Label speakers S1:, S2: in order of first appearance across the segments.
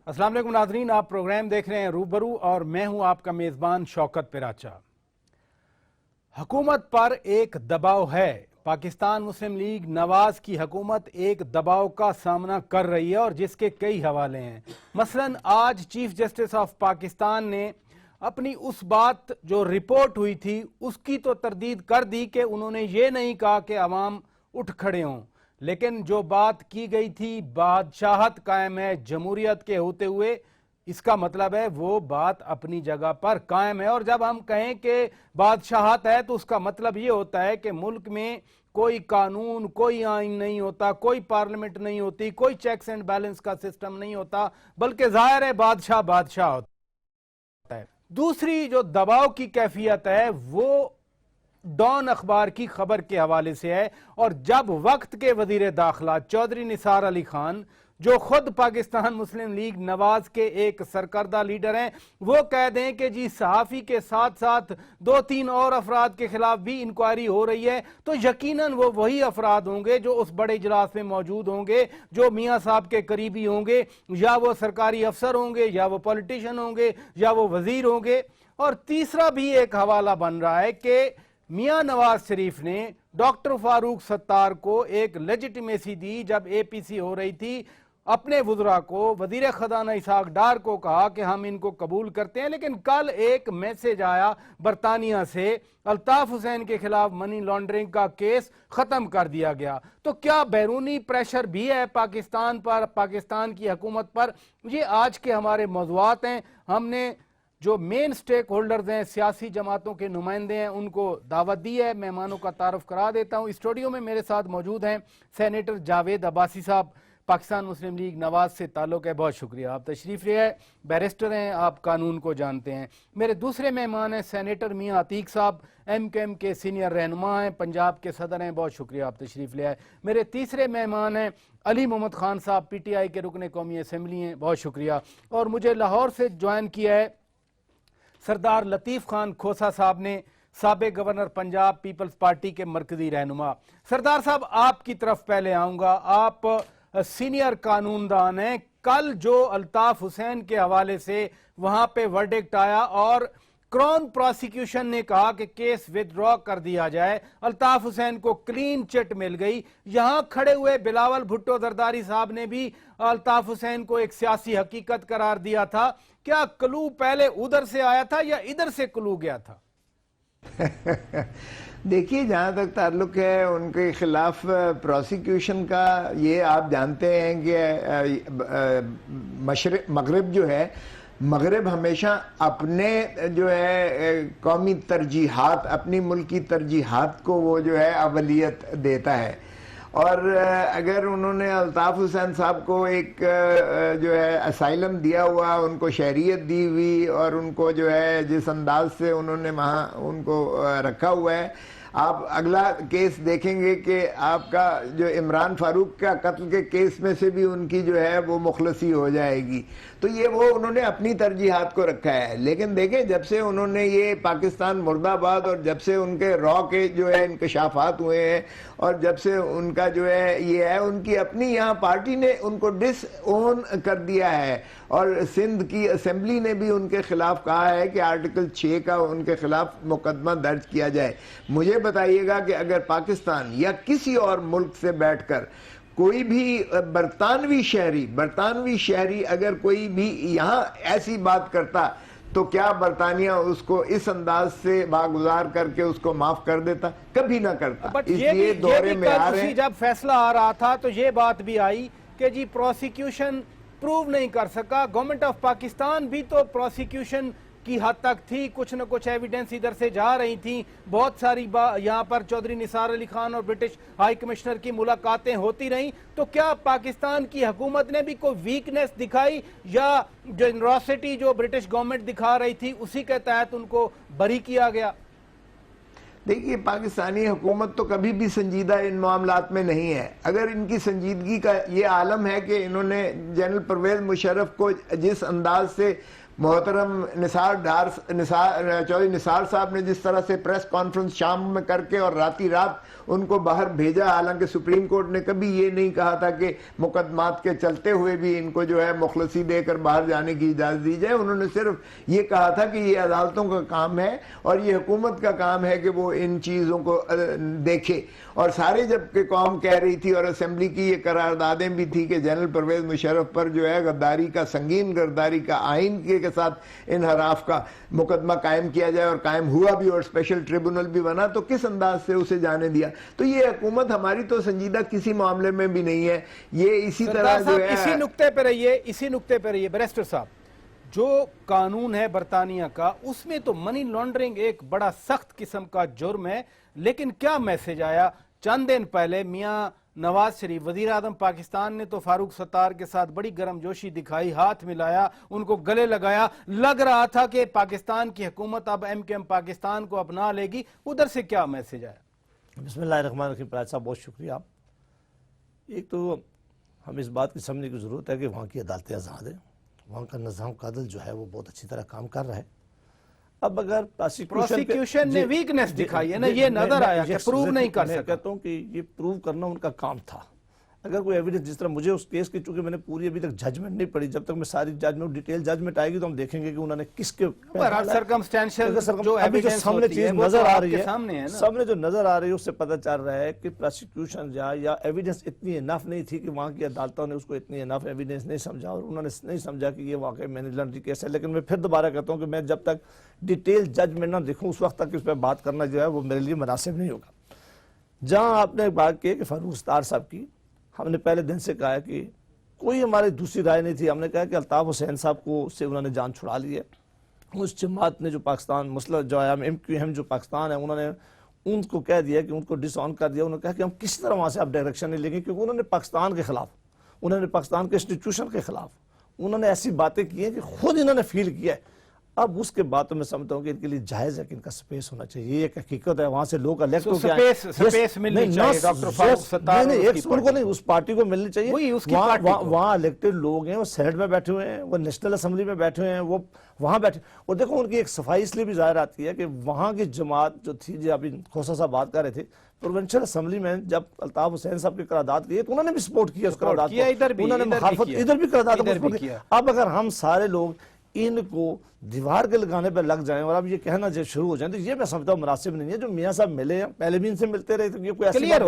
S1: अस्सलाम वालेकुम नाज़रीन, आप प्रोग्राम देख रहे हैं रूबरू और मैं हूं आपका मेज़बान शौकत पिराचा। हुकूमत पर एक दबाव है। पाकिस्तान मुस्लिम लीग नवाज की हुकूमत एक दबाव का सामना कर रही है और जिसके कई हवाले हैं। मसलन आज चीफ जस्टिस ऑफ पाकिस्तान ने अपनी उस बात जो रिपोर्ट हुई थी उसकी तो तरदीद कर दी कि उन्होंने ये नहीं कहा कि अवाम उठ खड़े हों, लेकिन जो बात की गई थी बादशाहत कायम है जमहूरियत के होते हुए, इसका मतलब है वो बात अपनी जगह पर कायम है। और जब हम कहें कि बादशाहत है तो उसका मतलब ये होता है कि मुल्क में कोई कानून, कोई आइन नहीं होता, कोई पार्लियामेंट नहीं होती, कोई चेक्स एंड बैलेंस का सिस्टम नहीं होता, बल्कि जाहिर है बादशाह बादशाह होता है। दूसरी जो दबाव की कैफियत है वो डॉन अखबार की खबर के हवाले से है। और जब वक्त के वजीर दाखिला चौधरी निसार अली खान, जो खुद पाकिस्तान मुस्लिम लीग नवाज के एक सरकर्दा लीडर हैं, वो कह दें कि जी सहाफ़ी के साथ साथ 2-3 और अफराद के खिलाफ भी इंक्वायरी हो रही है, तो यकीनन वो वही अफराद होंगे जो उस बड़े इजलास में मौजूद होंगे, जो मियाँ साहब के करीबी होंगे, या वो सरकारी अफसर होंगे, या वो पॉलिटिशियन होंगे, या वो वजीर होंगे। और तीसरा भी एक हवाला बन रहा है कि मियां नवाज शरीफ ने डॉक्टर फारूक सत्तार को एक लेजिटिमेसी दी जब एपीसी हो रही थी। अपने वुज़रा को, वजीर खजाना इसहाक डार को कहा कि हम इनको कबूल करते हैं, लेकिन कल एक मैसेज आया बरतानिया से, अल्ताफ हुसैन के खिलाफ मनी लॉन्ड्रिंग का केस खत्म कर दिया गया। तो क्या बैरूनी प्रेशर भी है पाकिस्तान पर, पाकिस्तान की हुकूमत पर? ये आज के हमारे मौज़ूआत हैं। हमने जो मेन स्टेक होल्डर्स हैं, सियासी जमातों के नुमाइंदे हैं, उनको दावत दी है। मेहमानों का तारुफ करा देता हूँ। स्टूडियो में मेरे साथ मौजूद हैं सेनेटर जावेद अब्बासी साहब, पाकिस्तान मुस्लिम लीग नवाज से ताल्लुक़ है, बहुत शुक्रिया आप तशरीफ़ ले आए। बैरिस्टर हैं, आप कानून को जानते हैं। मेरे दूसरे मेहमान हैं सेनेटर मियाँ अतीक साहब, MKM के सीनियर रहनुमा हैं, पंजाब के सदर हैं, बहुत शुक्रिया आप तशरीफ़ ले आए। मेरे तीसरे मेहमान हैं अली मोहम्मद खान साहब, PTI के रुकन कौमी असम्बली हैं, बहुत शुक्रिया। और मुझे लाहौर से ज्वाइन किया है सरदार लतीफ़ खान खोसा साहब ने, साबिक़ गवर्नर पंजाब, पीपल्स पार्टी के मरकजी रहनुमा। सरदार साहब आपकी तरफ पहले आऊँगा, आप सीनियर कानूनदान हैं। कल जो अल्ताफ हुसैन के हवाले से वहाँ पे वर्डिक्ट आया और क्राउन प्रोसिक्यूशन ने कहा कि केस विथड्रॉ कर दिया जाए, अल्ताफ हुसैन को क्लीन चिट मिल गई। यहाँ खड़े हुए बिलावल भुट्टो जरदारी साहब ने भी अल्ताफ हुसैन को एक सियासी हकीकत करार दिया था। क्या क्लू पहले उधर से आया था या इधर से क्लू गया था?
S2: देखिए, जहाँ तक ताल्लुक है उनके खिलाफ प्रोसिक्यूशन का, ये आप जानते हैं कि मगरिब जो है, मगरिब हमेशा अपने जो है कौमी तरजीहात, अपनी मुल्की तरजीहात को वो जो है अवलियत देता है। और अगर उन्होंने अल्ताफ हुसैन साहब को एक जो है असाइलम दिया हुआ, उनको शहरियत दी हुई और उनको जो है जिस अंदाज से उन्होंने वहाँ उनको रखा हुआ है, आप अगला केस देखेंगे कि आपका जो इमरान फारूक का कत्ल के केस में से भी उनकी जो है वो मुखलसी हो जाएगी। तो ये वो उन्होंने अपनी तरजीहात को रखा है। लेकिन देखें, जब से उन्होंने ये पाकिस्तान मुर्दाबाद और जब से उनके रॉ के जो है इंकशाफात हुए हैं और जब से उनका जो है ये है, उनकी अपनी यहाँ पार्टी ने उनको डिसओन कर दिया है। और सिंध की असेंबली ने भी उनके खिलाफ कहा है कि आर्टिकल 6 का उनके खिलाफ मुकदमा दर्ज किया जाए। मुझे बताइएगा कि अगर पाकिस्तान या किसी और मुल्क से बैठकर कोई भी बरतानवी शहरी अगर कोई भी यहाँ ऐसी बात करता, तो क्या बरतानिया उसको इस अंदाज से बागुजार करके उसको माफ कर देता? कभी ना करता।
S1: इसलिए दौरे में आ रहे हैं। जब फैसला आ रहा था तो ये बात भी आई कि जी प्रोसिक्यूशन प्रूव नहीं कर सका। गवर्नमेंट ऑफ पाकिस्तान भी तो प्रोसिक्यूशन की हद तक थी, कुछ न कुछ एविडेंस इधर से जा रही थी। बहुत सारी यहाँ पर चौधरी निसार अली खान और ब्रिटिश हाई कमिश्नर की मुलाकातें होती रहीं। तो क्या पाकिस्तान की हुकूमत ने भी कोई वीकनेस दिखाई या जेनरोसिटी जो ब्रिटिश गवर्नमेंट दिखा रही थी उसी के तहत उनको बरी किया गया?
S2: देखिए, पाकिस्तानी हुकूमत तो कभी भी संजीदा इन मामलात में नहीं है। अगर इनकी संजीदगी का ये आलम है कि इन्होंने जनरल परवेज मुशर्रफ को जिस अंदाज से محترم چودھری نثار صاحب نے جس طرح سے پریس کانفرنس شام میں کر کے اور راتی رات ان کو باہر بھیجا، حالانکہ سپریم کورٹ نے کبھی یہ نہیں کہا تھا کہ مقدمات کے چلتے ہوئے بھی ان کو جو ہے مخلصی دے کر باہر جانے کی اجازت دی جائے. انہوں نے صرف یہ کہا تھا کہ یہ عدالتوں کا کام ہے اور یہ حکومت کا کام ہے کہ وہ ان چیزوں کو دیکھے. اور سارے جب کہ قوم کہہ رہی تھی اور اسمبلی کی یہ قراردادیں بھی تھی کہ جنرل پرویز مشرف پر جو ہے غداری کا، سنگین غداری کا، آئین کے ساتھ انحراف کا مقدمہ قائم کیا جائے، اور قائم ہوا بھی اور اسپیشل ٹریبونل بھی بنا، تو کس انداز سے اسے جانے دیا؟ تو یہ حکومت ہماری تو سنجیدہ کسی معاملے میں بھی نہیں ہے. یہ اسی طرح جو ہے
S1: اسی نقطے پہ رہیے بیرسٹر صاحب، جو قانون ہے برطانیہ کا اس میں تو منی لانڈرنگ ایک بڑا سخت قسم کا جرم ہے، لیکن کیا میسج آیا؟ چند دن پہلے میاں نواز شریف وزیر اعظم پاکستان نے تو فاروق ستار کے ساتھ بڑی گرم جوشی دکھائی، ہاتھ ملایا، ان کو گلے لگایا، لگ رہا تھا کہ پاکستان کی حکومت اب ایم کیو ایم پاکستان کو اپنا لے گی. ادھر سے کیا میسج آیا؟
S3: بسم اللہ الرحمن الرحیم. پراج صاحب بہت شکریہ. ایک تو ہم اس بات کی سمجھنے کی ضرورت ہے کہ وہاں کی عدالتیں آزاد ہیں، وہاں کا نظام قاتل جو ہے وہ بہت اچھی طرح کام کر رہا ہے. اب اگر
S1: پروسیکیوشن نے ویکنس دکھائی ہے نا، یہ نظر آیا کہ پروو نہیں کر سکتا.
S3: میں کہتا ہوں کہ یہ پروو کرنا ان کا کام تھا. اگر کوئی ایویڈنس، جس طرح مجھے اس کیس کی، چونکہ میں نے پوری ابھی تک ججمنٹ نہیں پڑھی، جب تک میں ساری ججمنٹ ڈیٹیل ججمنٹ آئے گی تو ہم دیکھیں گے کہ انہوں نے کس کے ابھی جو سامنے چیز نظر آ رہی ہے، سامنے جو نظر آ رہی ہے اس سے پتہ چل رہا ہے کہ پروسیکیوشن یا ایویڈنس اتنی انف نہیں تھی، کہ وہاں کی عدالتوں نے اس کو اتنی انف ایویڈنس نہیں سمجھا، اور انہوں نے نہیں سمجھا کہ یہ واقعی منی لانڈرنگ کیس ہے. لیکن میں پھر دوبارہ کہتا ہوں کہ میں جب تک ڈیٹیل ججمنٹ نہ دیکھوں اس وقت تک اس پہ بات کرنا جو ہے وہ میرے لیے مناسب نہیں ہوگا. جہاں آپ نے بات کی کہ فاروق ستار صاحب کی، ہم نے پہلے دن سے کہا ہے کہ کوئی ہماری دوسری رائے نہیں تھی. ہم نے کہا کہ الطاف حسین صاحب کو سے انہوں نے جان چھڑا لی ہے. اس جماعت نے جو پاکستان مسئلہ جو ہے ایم کیو ایم جو پاکستان ہے، انہوں نے ان کو کہہ دیا کہ ان کو ڈس آن کر دیا. انہوں نے کہا کہ ہم کسی طرح وہاں سے اب ڈائریکشن نہیں لیں گے، کیونکہ انہوں نے پاکستان کے خلاف، انہوں نے پاکستان کے انسٹیٹیوشن کے خلاف انہوں نے ایسی باتیں کی ہیں کہ خود انہوں نے فیل کیا ہے. اب اس کے بعد تو میں سمجھتا ہوں کہ ان کے لیے جائز ہے کہ ان کا سپیس ہونا چاہیے. یہ ایک حقیقت ہے. وہاں سے لوگ الیکٹ ہو گئے،
S1: سپیس ملنی چاہیے ڈاکٹر فاروق ستار،
S3: ان کو نہیں، اس پارٹی کو ملنی چاہیے. وہاں الیکٹڈ لوگ ہیں، وہ سینٹ میں بیٹھے ہوئے ہیں، وہ نیشنل اسمبلی میں بیٹھے ہوئے ہیں، وہ وہاں بیٹھے. اور دیکھو ان کی ایک صفائی اس لیے بھی ظاہر آتی ہے کہ وہاں کی جماعت جو تھی، جو ابھی کھوسا صاحب بات کر رہے تھے، پروونشل اسمبلی میں جب الطاف حسین صاحب کی قرارداد کی تو انہوں نے بھی سپورٹ کیا اس قرارداد کو، انہوں نے مخالفت ادھر بھی قرارداد کو سپورٹ کیا. اب اگر ہم سارے لوگ ان کو دیوار کے لگانے پہ لگ جائیں اور اب یہ کہنا جو شروع ہو جائیں تو یہ میں سمجھتا ہوں مناسب نہیں ہے. جو میاں صاحب ملے ہیں، پہلے بھی ان سے ملتے رہے، تو یہ کوئی ایسی
S1: کلیئر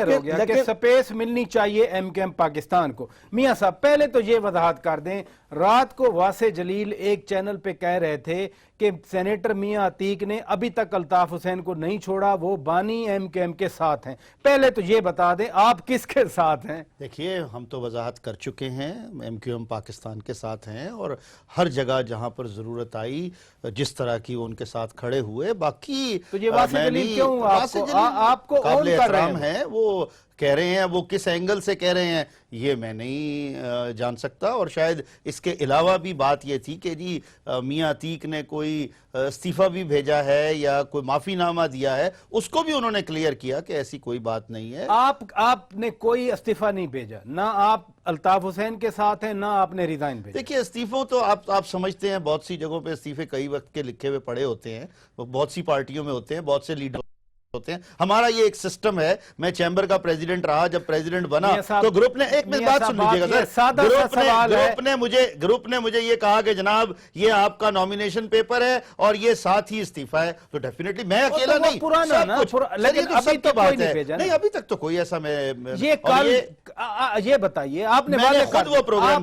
S1: ہو گیا کہ سپیس ملنی چاہیے ایم کیو ایم پاکستان کو. میاں صاحب پہلے تو یہ وضاحت کر دیں، رات کو واسع جلیل ایک چینل پہ کہہ رہے تھے کہ سینیٹر میاں عتیق نے ابھی تک الطاف حسین کو نہیں چھوڑا، وہ بانی ایم کیو ایم کے ساتھ ہیں. پہلے تو یہ بتا دیں آپ کس کے ساتھ ہیں؟
S4: دیکھیے، ہم تو وضاحت کر چکے ہیں، ایم کیو ایم پاکستان کے ساتھ ہیں، اور ہر جگہ جہاں پر ضرورت آئی جس طرح کی ان کے ساتھ کھڑے ہوئے. باقی
S1: تو یہ واسع جلیل کیوں آپ کو
S4: قابل احترام ہیں، وہ کہہ رہے ہیں، وہ کس اینگل سے کہہ رہے ہیں یہ میں نہیں جان سکتا. اور شاید اس کے علاوہ بھی بات یہ تھی کہ جی میاں عتیق نے کوئی استعفیٰ بھی بھیجا ہے یا کوئی معافی نامہ دیا ہے، اس کو بھی انہوں نے کلیئر کیا کہ ایسی کوئی بات نہیں ہے.
S1: آپ نے کوئی استعفیٰ نہیں بھیجا، نہ آپ الطاف حسین کے ساتھ ہیں، نہ آپ نے ریزائن بھیجا.
S4: دیکھیے، استعفوں تو آپ سمجھتے ہیں، بہت سی جگہوں پہ استعفے کئی وقت کے لکھے ہوئے پڑے ہوتے ہیں، بہت سی پارٹیوں میں ہوتے ہیں، بہت سے لیڈر ہوتے ہیں. ہمارا یہ ایک سسٹم ہے. میں چیمبر کا پریزیڈنٹ رہا، جب پریزیڈنٹ بنا تو گروپ نے ایک منٹ بات سن لیجیے گا گروپ نے مجھے یہ کہا کہ جناب یہ آپ کا نومینیشن پیپر ہے اور یہ ساتھ ہی استعفیٰ ہے. تو ڈیفینیٹلی میں اکیلا نہیں،
S1: لیکن ابھی تک کوئی نہیں بھیجا.
S4: نہیں، ابھی تک تو کوئی ایسا
S1: یہ بتائیے، آپ نے
S4: خود وہ پروگرام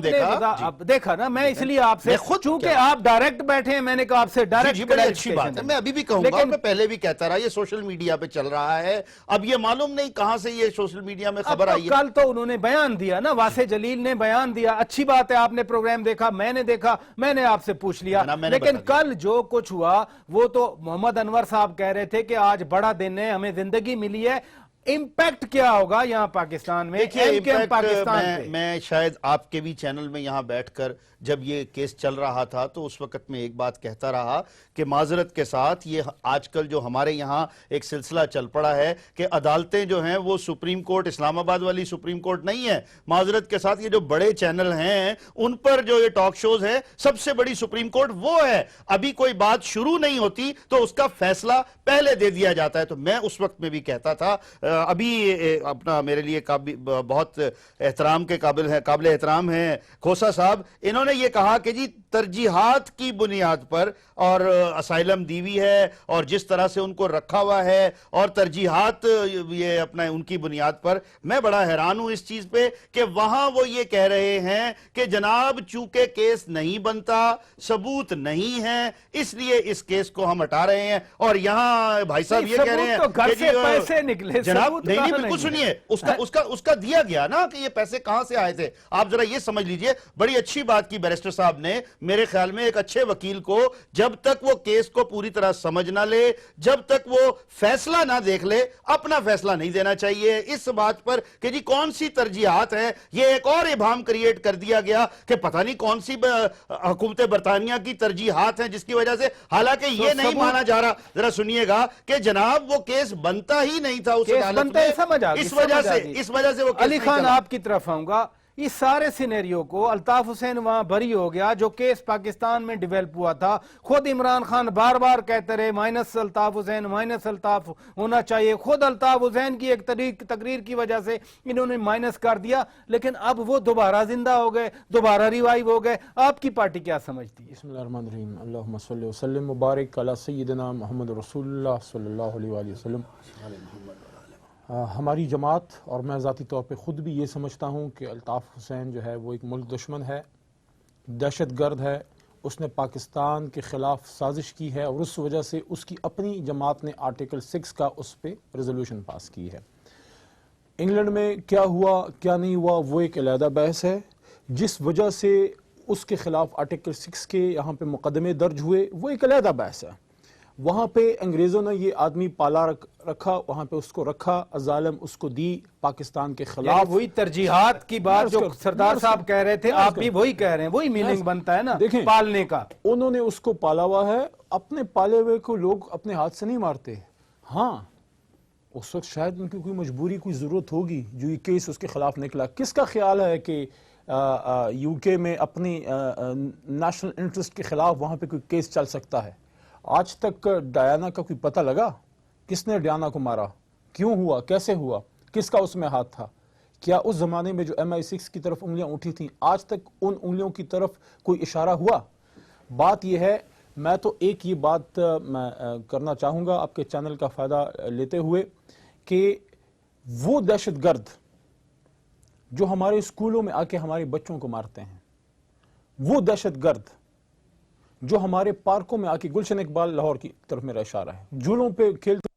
S1: دیکھا نا. میں اس لیے آپ سے، چونکہ آپ ڈائریکٹ بیٹھے ہیں، میں نے کہا آپ سے ڈائریکٹ.
S4: بڑی اچھی بات ہے. میں ابھی بھی کہوں گا، میں پہلے بھی کہتا رہا، یہ سوشل میڈیا پہ چل رہا ہے. اب یہ معلوم نہیں کہاں سے یہ سوشل میڈیا میں خبر آئی ہے.
S1: کل تو انہوں نے بیان دیا نا، واسع جلیل نے بیان دیا. اچھی بات ہے، آپ نے پروگرام دیکھا، میں نے دیکھا، میں نے آپ سے پوچھ لیا. لیکن کل جو کچھ ہوا وہ تو محمد انور صاحب کہہ رہے تھے کہ آج بڑا دن ہے، ہمیں زندگی ملی ہے. इम्पैक्ट क्या होगा यहाँ पाकिस्तान में?
S4: देखिए,
S1: MKM पाकिस्तान पे।
S4: मैं शायद आपके भी चैनल में यहाँ बैठकर जब ये केस चल रहा था तो उस वक्त में एक बात कहता रहा कि माजरत के साथ ये आजकल जो हमारे यहाँ एक सिलसिला चल पड़ा है कि अदालतें जो हैं वो सुप्रीम कोर्ट, इस्लामाबाद वाली सुप्रीम कोर्ट नहीं है। माजरत के साथ ये जो बड़े चैनल हैं उन पर जो ये टॉक शोज है, सबसे बड़ी सुप्रीम कोर्ट वो है। अभी कोई बात शुरू नहीं होती तो उसका फैसला पहले दे दिया जाता है। तो मैं उस वक्त में भी कहता था, अभी अपना मेरे लिए बहुत एहतराम के काबिल एहतराम है खोसा साहब, इन्होंने ये कहा कि जी तरजीहात की बुनियाद पर और असाइलम दीवी है और जिस तरह से उनको रखा हुआ है और तरजीहात ये अपना उनकी बुनियाद पर, मैं बड़ा हैरान हूं इस चीज पे कि वहां वो ये कह रहे हैं कि जनाब चूंकि केस नहीं बनता, सबूत नहीं है, इसलिए इस केस को हम हटा रहे हैं। और यहां भाई साहब ये कह रहे हैं
S1: तो घर
S4: कि
S1: से पैसे निकले,
S4: जनाब नहीं बिल्कुल सुनिए, उसका दिया गया ना कि ये पैसे कहां से आए थे। आप जरा ये समझ लीजिए, बड़ी अच्छी बात की बैरिस्टर साहब ने, मेरे ख्याल में एक अच्छे वकील को जब तक वो केस को पूरी तरह समझ ना ले, जब तक वो फैसला ना देख ले, अपना फैसला नहीं देना चाहिए इस बात पर कि जी कौन सी तरजीहात है। ये एक और इबाम क्रिएट कर दिया गया कि पता नहीं कौन सी हुकूमत बरतानिया की तरजीहात हैं जिसकी वजह से, हालांकि ये नहीं माना जा रहा। जरा सुनिएगा कि जनाब वो केस बनता ही नहीं था उस अदालत में, इस वजह से वो
S1: अली खान आपकी तरफ आऊंगा। इस सारे सिनेरियो को अल्ताफ हुसैन वहां बरी हो गया, जो केस पाकिस्तान में डेवलप हुआ था। खुद इमरान खान बार बार कहते रहे माइनस अल्ताफ हुसैन, माइनस अल्ताफ होना चाहिए। खुद अल्ताफ हुसैन की एक तकरीर की वजह से इन्होंने माइनस कर दिया, लेकिन अब वो दोबारा जिंदा हो गए, दोबारा रिवाइव हो गए। आपकी पार्टी क्या समझती है?
S5: बिस्मिल्लाहिर्रहमानिर्रहीम, अल्लाहुम्मा सल्लि व सल्लिम मुबारक अला सय्यिदिना मुहम्मद रसूलुल्लाह सल्लल्लाहु अलैहि वसल्लम। हमारी जमात और मैं ज़ाती तौर पे ख़ुद भी ये समझता हूँ कि अल्ताफ़ हुसैन जो है वो एक मुल्क दुश्मन है, दहशत गर्द है। उसने पाकिस्तान के ख़िलाफ़ साजिश की है और उस वजह से उसकी अपनी जमात ने आर्टिकल 6 का उस पर रेजोल्यूशन पास की है। इंग्लैंड में क्या हुआ क्या नहीं हुआ वो एक अलहदा बहस है। जिस वजह से उसके ख़िलाफ़ आर्टिकल 6 के यहाँ पे मुकदमे दर्ज हुए वो एक अलहदा बहस है। वहाँ पे अंग्रेज़ों ने ये आदमी पाला रखा, वहाँ पे उसको रखा, अजालम उसको दी पाकिस्तान के खिलाफ।
S1: वही तरजीहात की बात जो सरदार साहब कह रहे थे, आप भी वही कह रहे हैं, वही मीनिंग बनता है ना
S5: देखें,
S1: पालने का।
S5: उन्होंने उसको पाला हुआ है, अपने पाले हुए को लोग अपने हाथ से नहीं मारते। हाँ, उस वक्त शायद उनकी कोई मजबूरी, कोई ज़रूरत होगी जो ये केस उसके खिलाफ निकला। किसका ख्याल है कि यूके में अपनी नेशनल इंटरेस्ट के खिलाफ वहाँ पे कोई केस चल सकता है? आज तक डायना का कोई पता लगा? किसने डायना को मारा, क्यों हुआ, कैसे हुआ, किसका उसमें हाथ था? क्या उस ज़माने में जो MI6 की तरफ उंगलियां उठी थीं, आज तक उन उंगलियों की तरफ कोई इशारा हुआ? बात यह है, मैं तो एक ये बात मैं करना चाहूँगा आपके चैनल का फ़ायदा लेते हुए कि वो दहशतगर्द जो हमारे स्कूलों में आके हमारे बच्चों को मारते हैं, वो दहशतगर्द जो हमारे पार्कों में आके, गुलशन इकबाल लाहौर की तरफ मेरा इशारा है, झूलों पे खेलते,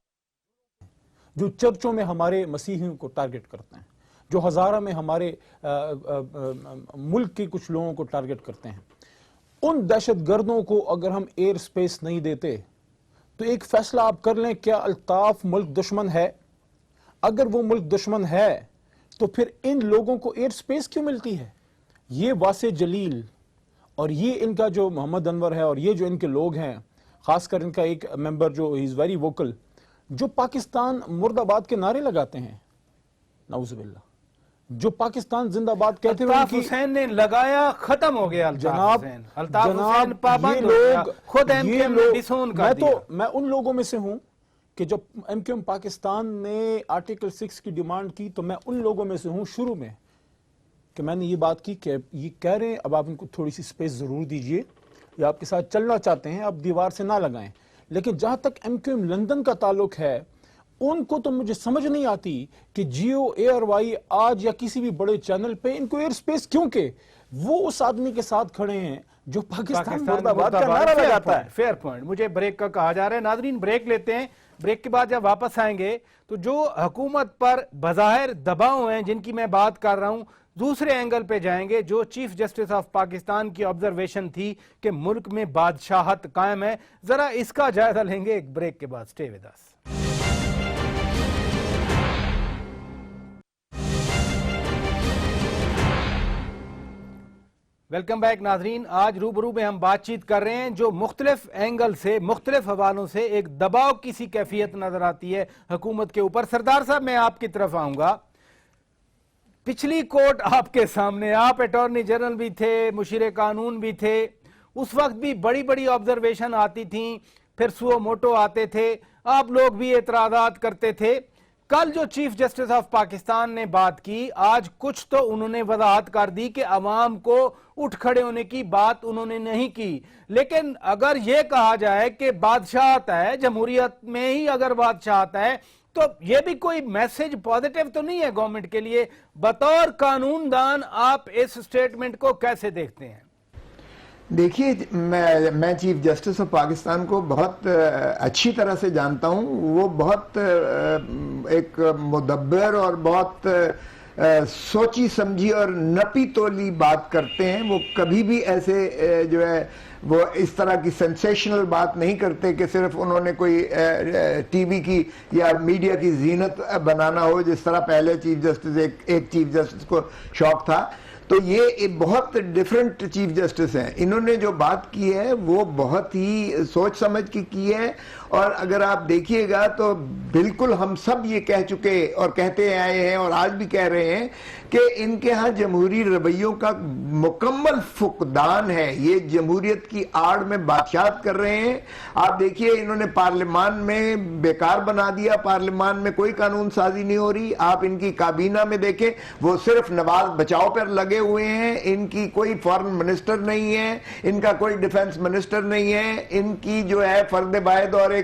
S5: जो चर्चों में हमारे मसीहियों को टारगेट करते हैं, जो हज़ारा में हमारे मुल्क के कुछ लोगों को टारगेट करते हैं, उन दहशतगर्दों को अगर हम एयर स्पेस नहीं देते तो एक फैसला आप कर लें, क्या अल्ताफ मुल्क दुश्मन है? अगर वो मुल्क दुश्मन है तो फिर इन लोगों को एयर स्पेस क्यों मिलती है? ये वासे जलील और ये इनका जो मोहम्मद अनवर है और ये जो इनके लोग हैं, खासकर इनका एक मेंबर जो इज़ वेरी वोकल, जो पाकिस्तान मुर्दाबाद के नारे लगाते हैं, नाउज़ुबिल्लाह, जो पाकिस्तान जिंदाबाद कहते हुए
S1: अल्ताफ हुसैन ने लगाया, खत्म हो गया।
S5: जनाब मैं उन लोगों में से हूं कि जब MKM पाकिस्तान ने आर्टिकल 6 की डिमांड की तो मैं उन लोगों में से हूं शुरू में कि मैंने ये बात की कि ये कह रहे हैं अब आप इनको थोड़ी सी स्पेस ज़रूर दीजिए, या आपके साथ चलना चाहते हैं, आप दीवार से ना लगाएं। लेकिन जहाँ तक MKM लंदन का ताल्लुक है, उनको तो मुझे समझ नहीं आती कि जियो एयरवाई आज या किसी भी बड़े चैनल पे इनको एयर स्पेस, क्योंकि वो उस आदमी के साथ खड़े हैं जो पाकिस्तान मुर्दाबाद का नारा लगाता है।
S1: Fair point. मुझे ब्रेक का कहा जा रहा है। नाज़रीन, ब्रेक लेते हैं। ब्रेक के बाद जब वापस आएंगे तो जो हुकूमत पर बज़ाहिर दबाव हैं जिनकी मैं बात कर रहा हूं, दूसरे एंगल पे जाएंगे, जो चीफ जस्टिस ऑफ पाकिस्तान की ऑब्जर्वेशन थी कि मुल्क में बादशाहत कायम है। जरा इसका जायजा लेंगे एक ब्रेक के बाद। Stay with us. Welcome back नाजरीन। आज रूबरू में हम बातचीत कर रहे हैं जो मुख्तलिफ एंगल से, मुख्तलिफ हवालों से एक दबाव की सी कैफियत नजर आती है हुकूमत के ऊपर। सरदार साहब, मैं आपकी तरफ आऊंगा। पिछली कोर्ट आपके सामने, आप अटॉर्नी जनरल भी थे, मुशीर कानून भी थे, उस वक्त भी बड़ी बड़ी ऑब्जर्वेशन आती थी, फिर सुओ मोटो आते थे, आप लोग भी एतराज़ात करते थे। कल जो चीफ जस्टिस ऑफ पाकिस्तान ने बात की, आज कुछ तो उन्होंने वजाहत कर दी कि अवाम को उठ खड़े होने की बात उन्होंने नहीं की। लेकिन अगर यह कहा जाए कि बादशाहत है, जमहूरियत में ही अगर बादशाहत है, तो यह भी कोई मैसेज पॉजिटिव तो नहीं है गवर्नमेंट के लिए। बतौर कानूनदान आप इस स्टेटमेंट को कैसे देखते हैं?
S2: देखिए, मैं चीफ जस्टिस ऑफ पाकिस्तान को बहुत अच्छी तरह से जानता हूं। वो बहुत एक मुदब्बर और बहुत सोची समझी और नपी तोली बात करते हैं। वो कभी भी ऐसे जो है वो इस तरह की सेंसेशनल बात नहीं करते कि सिर्फ उन्होंने कोई टीवी की या मीडिया की जीनत बनाना हो, जिस तरह पहले चीफ जस्टिस एक चीफ जस्टिस को शौक था। तो ये बहुत डिफरेंट चीफ जस्टिस हैं। इन्होंने जो बात की है वो बहुत ही सोच समझ की है, और अगर आप देखिएगा तो बिल्कुल हम सब ये कह चुके और कहते आए हैं और आज भी कह रहे हैं कि इनके यहाँ जमहूरी रवैयों का मुकम्मल फुकदान है। ये जमहूरियत की आड़ में बादशाहत कर रहे हैं। आप देखिए, इन्होंने पार्लियामान में बेकार बना दिया, पार्लियामान में कोई कानून साजी नहीं हो रही। आप इनकी काबीना में देखें, वो सिर्फ नवाज बचाओ पर लगे हुए हैं। इनकी कोई फॉरेन मिनिस्टर नहीं है, इनका कोई डिफेंस मिनिस्टर नहीं है। इनकी जो है फर्द बायद और एक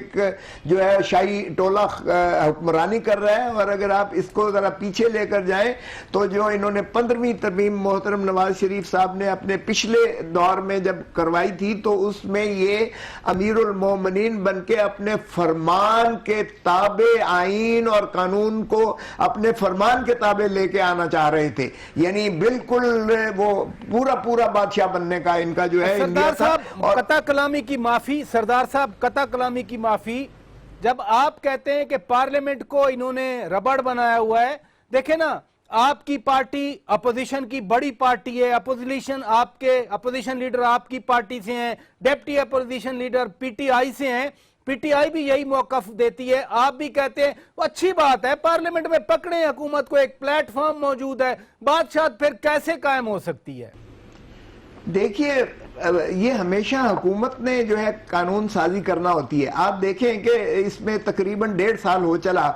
S2: जो है शाही टोला हुक्मरानी कर रहा है। और अगर आप इसको जरा पीछे लेकर जाएं तो जो इन्होंने 15वीं तरमीम मोहतरम नवाज शरीफ साहब ने अपने पिछले दौर में जब करवाई थी, तो उसमें ये अमीरुल मोमिनीन बन के अपने फरमान के ताबे आईन और कानून को अपने फरमान के ताबे लेके आना चाह रहे थे। यानी बिल्कुल वो पूरा बादशाह बनने का इनका जो है
S1: सरदार साहब कता कलामी की माफी, सरदार साहब कता कलामी की माफी। जब आप कहते हैं कि पार्लियामेंट को इन्होंने रबड़ बनाया हुआ है, देखे ना, आपकी पार्टी अपोजिशन की बड़ी पार्टी है, अपोजिशन लीडर आपकी पार्टी से हैं, डिप्टी अपोजिशन लीडर पीटीआई से हैं, पीटीआई भी यही मौकफ देती है। आप भी कहते हैं वो अच्छी बात है, पार्लियामेंट में पकड़े हुकूमत को, एक प्लेटफॉर्म मौजूद है, बादशाह फिर कैसे कायम हो सकती है?
S2: देखिए, ये हमेशा हुकूमत ने जो है कानून साजी करना होती है। आप देखें कि इसमें तकरीबन 1.5 साल हो चला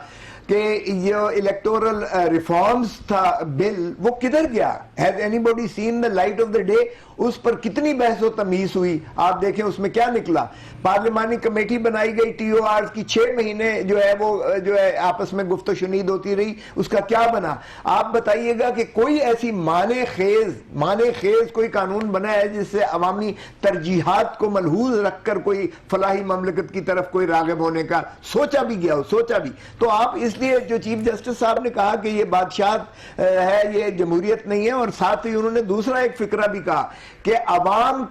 S2: कि ये इलेक्टोरल रिफॉर्म्स था बिल, वो किधर गया? Has anybody seen the light of the day? उस पर कितनी बहस व तमीज हुई, आप देखें उसमें क्या निकला। पार्लियामानी कमेटी बनाई गई TORs की, 6 महीने जो है वो जो है आपस में गुफ्त शुनीद होती रही, उसका क्या बना? आप बताइएगा कि कोई ऐसी माने खेज कोई कानून बना है जिससे अवामी तरजीहात को मलहूज रखकर कोई फलाही ममलकत की तरफ कोई राग़िब होने का सोचा भी गया हो? सोचा भी तो आप, इसलिए जो चीफ जस्टिस साहब ने कहा कि ये बादशाहत है, ये जमहूरियत नहीं है। और साथ ही उन्होंने दूसरा एक फिक्रा भी कहा कि अवाम